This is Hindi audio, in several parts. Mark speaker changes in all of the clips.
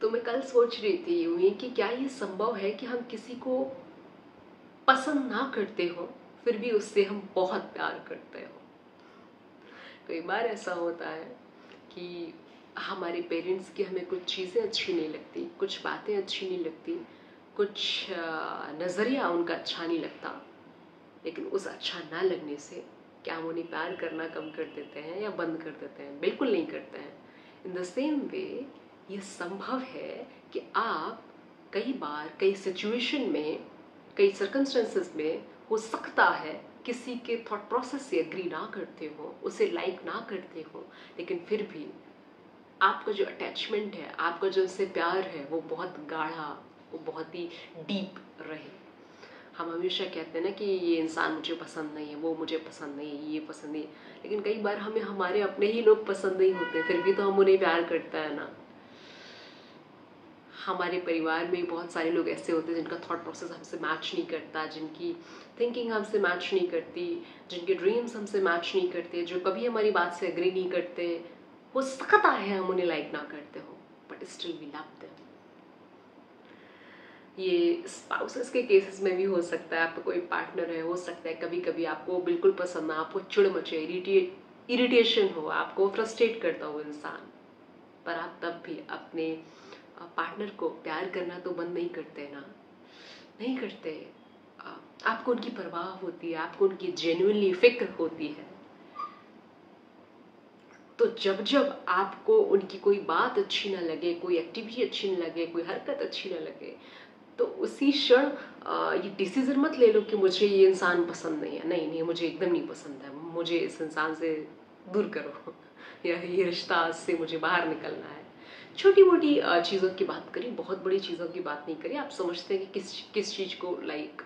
Speaker 1: तो मैं कल सोच रही थी यूं ही कि क्या ये संभव है कि हम किसी को पसंद ना करते हो फिर भी उससे हम बहुत प्यार करते हो। कई बार ऐसा होता है कि हमारे पेरेंट्स की हमें कुछ चीज़ें अच्छी नहीं लगती, कुछ बातें अच्छी नहीं लगती, कुछ नज़रिया उनका अच्छा नहीं लगता, लेकिन उस अच्छा ना लगने से क्या हम उन्हें प्यार करना कम कर देते हैं या बंद कर देते हैं? बिल्कुल नहीं करते हैं। इन द सेम वे ये संभव है कि आप कई बार कई सिचुएशन में, कई सर्कमस्टेंसेस में हो सकता है किसी के थॉट प्रोसेस से एग्री ना करते हो, उसे लाइक ना करते हो, लेकिन फिर भी आपका जो अटैचमेंट है, आपका जो उससे प्यार है वो बहुत गाढ़ा, वो बहुत ही डीप रहे। हम हमेशा कहते हैं ना कि ये इंसान मुझे पसंद नहीं है, वो मुझे पसंद नहीं है, ये पसंद नहीं है, लेकिन कई बार हमें हमारे अपने ही लोग पसंद नहीं होते, फिर भी तो हम उन्हें प्यार करते हैं ना। हमारे परिवार में बहुत सारे लोग ऐसे होते हैं जिनका थॉट प्रोसेस हमसे मैच नहीं करता, जिनकी थिंकिंग हमसे मैच नहीं करती, जिनके ड्रीम्स हमसे मैच नहीं करते, जो कभी हमारी बात से एग्री नहीं करते। हो सकता है हम उन्हें लाइक ना करते हो, but still we love them. ये स्पाउसेस के केसेस में भी हो सकता है। आपका कोई पार्टनर है, हो सकता है कभी कभी आपको बिल्कुल पसंद ना, आपको चिढ़ मचे, इरिटेशन हो, आपको फ्रस्ट्रेट करता हो इंसान, पर आप तब भी अपने पार्टनर को प्यार करना तो बंद नहीं करते ना, नहीं करते। आपको उनकी परवाह होती है, आपको उनकी जेन्युइनली फिक्र होती है। तो जब जब आपको उनकी कोई बात अच्छी ना लगे, कोई एक्टिविटी अच्छी ना लगे, कोई हरकत अच्छी ना लगे, तो उसी क्षण ये डिसीजन मत ले लो कि मुझे ये इंसान पसंद नहीं है। नहीं नहीं, मुझे एकदम नहीं पसंद है, मुझे इस इंसान से दूर करो या ये रिश्ता से मुझे बाहर निकलना है। छोटी मोटी चीज़ों की बात करी, बहुत बड़ी चीज़ों की बात नहीं करी। आप समझते हैं कि किस चीज़ को लाइक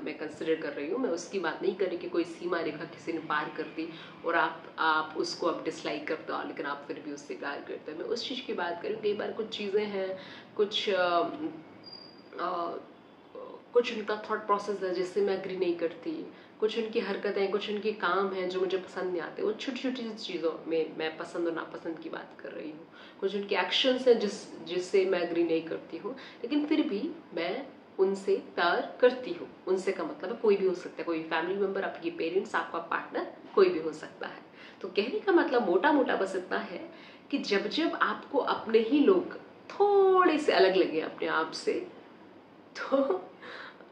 Speaker 1: मैं कंसिडर कर रही हूँ। मैं उसकी बात नहीं कर रही कि कोई सीमा रेखा किसी ने पार कर दी और आप उसको अब डिसलाइक करते हो, लेकिन आप फिर भी उससे प्यार करते हो। मैं उस चीज़ की बात करूँ। कई बार कुछ चीज़ें हैं, कुछ कुछ उनका थॉट प्रोसेस है जिससे मैं एग्री नहीं करती, कुछ उनकी हरकतें, कुछ उनके काम हैं जो मुझे पसंद नहीं आते। वो छोटी छोटी चीज़ों में मैं पसंद और नापसंद की बात कर रही हूँ। कुछ उनके एक्शंस हैं जिससे मैं एग्री नहीं करती हूँ, लेकिन फिर भी मैं उनसे प्यार करती हूँ। उनसे का मतलब है कोई भी हो सकता है, कोई फैमिली मेम्बर, आपके पेरेंट्स, आपका पार्टनर, कोई भी हो सकता है। तो कहने का मतलब मोटा मोटा बस इतना है कि जब जब आपको अपने ही लोग थोड़े से अलग लगे अपने आप से, तो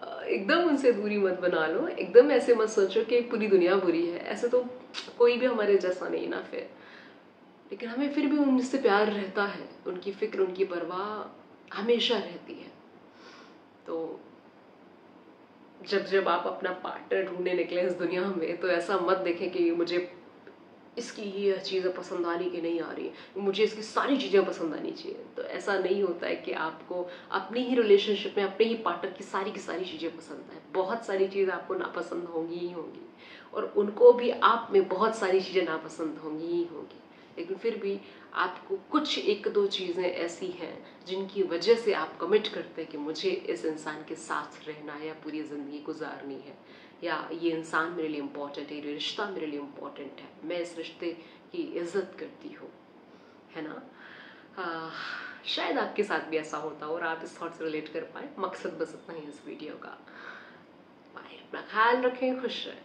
Speaker 1: एकदम उनसे दूरी मत बना लो। एकदम ऐसे मत सोचो कि पूरी दुनिया बुरी है, ऐसे तो कोई भी हमारे जैसा नहीं ना फिर। लेकिन हमें फिर भी उनसे प्यार रहता है, उनकी फिक्र, उनकी परवाह हमेशा रहती है। तो जब जब आप अपना पार्टनर ढूंढने निकले इस दुनिया में, तो ऐसा मत देखें कि मुझे इसकी ये चीज़ें पसंद आ रही कि नहीं आ रही, मुझे इसकी सारी चीज़ें पसंद आनी चाहिए। तो ऐसा नहीं होता है कि आपको अपनी ही रिलेशनशिप में अपने ही पार्टनर की सारी चीज़ें पसंद है। बहुत सारी चीज़ें आपको नापसंद होंगी ही होंगी, और उनको भी आप में बहुत सारी चीज़ें नापसंद होंगी ही होंगी। लेकिन फिर भी आपको कुछ एक दो चीज़ें ऐसी हैं जिनकी वजह से आप कमिट करते हैं कि मुझे इस इंसान के साथ रहना है या पूरी ज़िंदगी गुजारनी है, या ये इंसान मेरे लिए इम्पोर्टेंट है, ये रिश्ता मेरे लिए इम्पोर्टेंट है, मैं इस रिश्ते की इज्जत करती हूँ, है ना। शायद आपके साथ भी ऐसा होता हो और आप इस थॉट से रिलेट कर पाए। मकसद बस इतना ही इस वीडियो का। बाय, अपना ख्याल रखें, खुश रहें।